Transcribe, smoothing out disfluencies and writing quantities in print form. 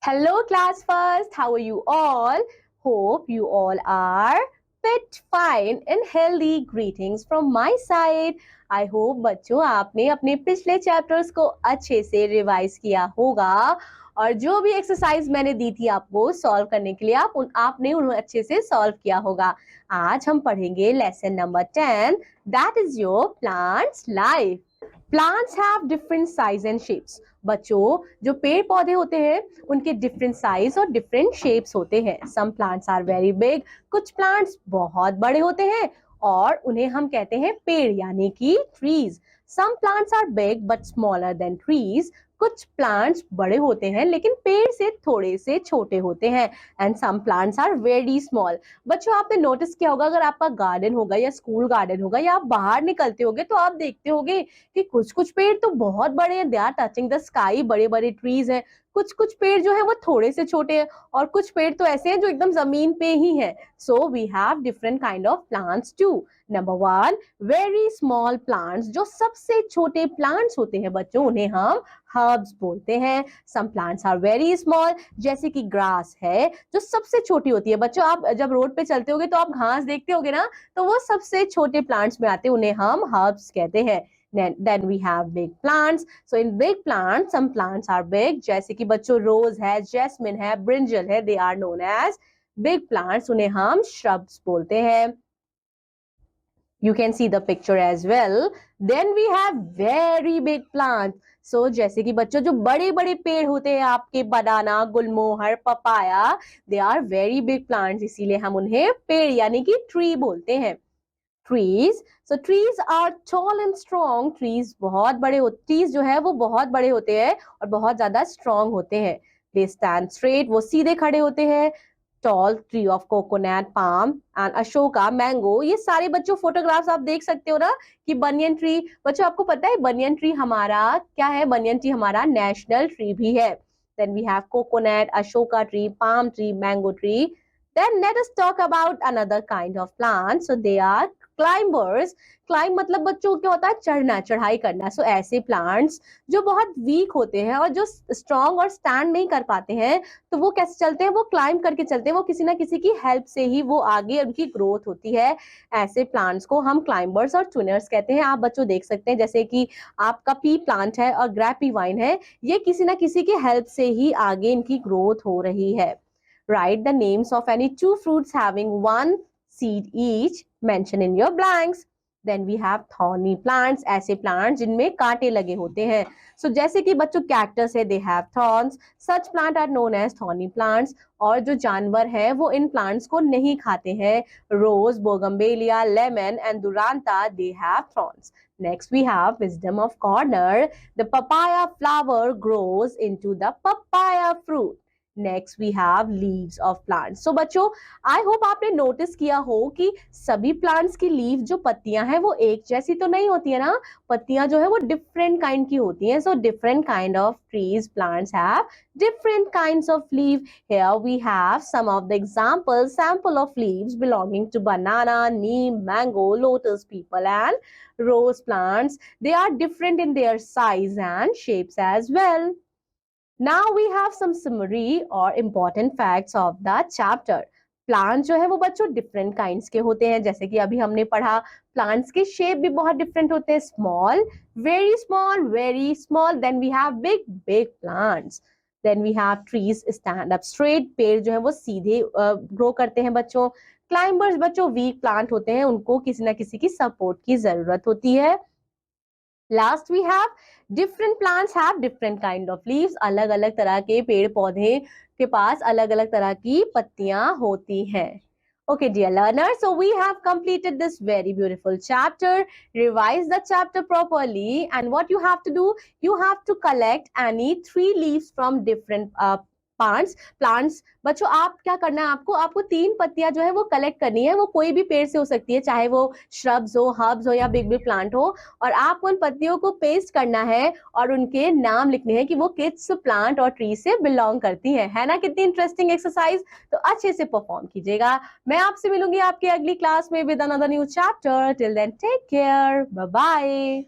Hello, class first. How are you all? Hope you all are fit, fine, and healthy. Greetings from my side. I hope बच्चों आपने अपने पिछले chapters को अच्छे से revise किया होगा और जो भी एक्सरसाइज मैंने दी थी आपको सॉल्व करने के लिए आपने उन्हें अच्छे से सॉल्व किया होगा। आज हम पढ़ेंगे lesson number 10 that is your plants life. Plants have different size and shapes. बच्चों जो पेड़ पौधे होते हैं उनके डिफरेंट साइज और डिफरेंट शेप्स होते हैं। Some plants are very big, कुछ प्लांट्स बहुत बड़े होते हैं और उन्हें हम कहते हैं पेड़ यानी कि trees. Some plants are big but smaller than trees. कुछ प्लांट्स बड़े होते हैं लेकिन पेड़ से थोड़े से छोटे होते हैं। And some plants are very small. बच्चों आपने नोटिस किया होगा अगर आपका गार्डन होगा या स्कूल गार्डन होगा या आप बाहर निकलते होगे तो आप देखते होगे कि कुछ कुछ पेड़ तो बहुत बड़े हैं, they are touching the sky, बड़े बड़े ट्रीज हैं। कुछ कुछ पेड़ जो है वो थोड़े से छोटे हैं और कुछ पेड़ तो ऐसे हैं जो एकदम जमीन पे ही है। So we have different kind of plants too. Number 1 very small plants. जो सबसे छोटे प्लांट्स होते हैं बच्चों उन्हें हम हर्ब्स बोलते हैं। Some plants are very small, जैसे कि ग्रास है जो सबसे छोटी होती है। बच्चों आप जब रोड पे चलते होगे तो आप घास देखते होगे ना, तो वो सबसे छोटे प्लांट्स में आते हैं, उन्हें हम हर्ब्स कहते हैं। Then we have big plants. So in big plants, some plants are big. जैसे कि बच्चों रोज है, जैस्मिन है, ब्रिंजल है, they are known as big plants. उन्हें हम shrubs बोलते हैं। You can see the picture as well. Then we have very big plants. So जैसे कि बच्चों जो बड़े बड़े पेड़ होते हैं आपके बनाना, गुलमोहर, papaya, they are very big plants. इसीलिए हम उन्हें पेड़ यानी कि ट्री बोलते हैं। Trees. So trees are tall and strong. Trees बहुत बड़े होते, trees जो है वो बहुत बड़े होते हैं और बहुत ज्यादा strong होते हैं। They stand straight. वो सीधे खड़े होते हैं। Tall tree of coconut, palm and ashoka, mango. ये सारे बच्चों फोटोग्राफ्स आप देख सकते हो ना कि बनियन ट्री। बच्चों आपको पता है बनियन ट्री हमारा क्या है? बनियन ट्री हमारा नेशनल ट्री भी है। Then we have coconut, ashoka tree, palm tree, mango tree. Then let us talk about another kind of plants. So they are climbers. Climb मतलब बच्चों क्या होता है? चढ़ना, चढ़ाई करना। सो ऐसे प्लांट्स जो बहुत वीक होते हैं और जो स्ट्रॉन्ग और स्टैंड नहीं कर पाते हैं तो वो कैसे चलते हैं? वो क्लाइंब करके चलते हैं। वो किसी ना किसी की हेल्प से ही वो आगे उनकी ग्रोथ होती है। ऐसे प्लांट्स को हम क्लाइंबर्स और ट्विनर्स कहते हैं। आप बच्चों देख सकते हैं जैसे कि आपका पी प्लांट है और ग्रैपी वाइन है, ये किसी ना किसी की हेल्प से ही आगे इनकी ग्रोथ हो रही है। Write the names of any two fruits having one seed each. Mention in your blanks. Then we have thorny plants. ऐसे plants जिनमें कांटे लगे होते हैं। So जैसे कि बच्चों cactus है, they have thorns. Such plant are known as thorny plants. और जो जानवर है वो इन plants को नहीं खाते हैं। Rose, bougainvillea, lemon and duranta, they have thorns. Next we have wisdom of corner. The papaya flower grows into the papaya fruit. Next we have leaves of plants. So बच्चों आई होप आपने notice किया हो कि सभी plants की leave जो पत्तियां हैं वो एक जैसी तो नहीं होती है ना, पत्तियां जो है वो डिफरेंट काइंड की होती हैं। So different kind of trees plants have different kinds of leaf. Here we have some of the examples, sample of leaves belonging to banana, neem, mango, lotus, peepal and rose plants. They are different in their size and shapes as well. Now we have some summary or important facts of the chapter. Plant जो है वो बच्चों different kinds के होते हैं। जैसे कि अभी हमने पढ़ा प्लांट्स के शेप भी बहुत डिफरेंट होते हैं। Small, very small, then we have big big plants. Then we have trees stand up straight, पेड़ जो है वो सीधे ग्रो करते हैं बच्चों। क्लाइंबर्स बच्चों वीक प्लांट होते हैं, उनको किसी ना किसी की सपोर्ट की जरूरत होती है। Last we have different plants have different kind of leaves. अलग अलग तरह के पेड़ पौधे के पास अलग अलग तरह की पत्तियां होती हैं। Okay, dear learners, so we have completed this very beautiful chapter. Revise the chapter properly, and what you have to do, you have to collect any 3 leaves from different plants. बच्चों आप क्या करना है, आपको 3 पत्तियां जो है वो कलेक्ट करनी है। वो कोई भी पेड़ से हो सकती है, चाहे वो श्रब्स हो, हर्ब्स हो या बिग बिग प्लांट हो, और आपको उन पत्तियों को पेस्ट करना है और उनके नाम लिखने हैं कि वो किस प्लांट और ट्री से बिलोंग करती है ना? कितनी इंटरेस्टिंग एक्सरसाइज। तो अच्छे से परफॉर्म कीजिएगा। मैं आपसे मिलूंगी आपके अगली क्लास में with another new chapter. Till then take care, bye bye.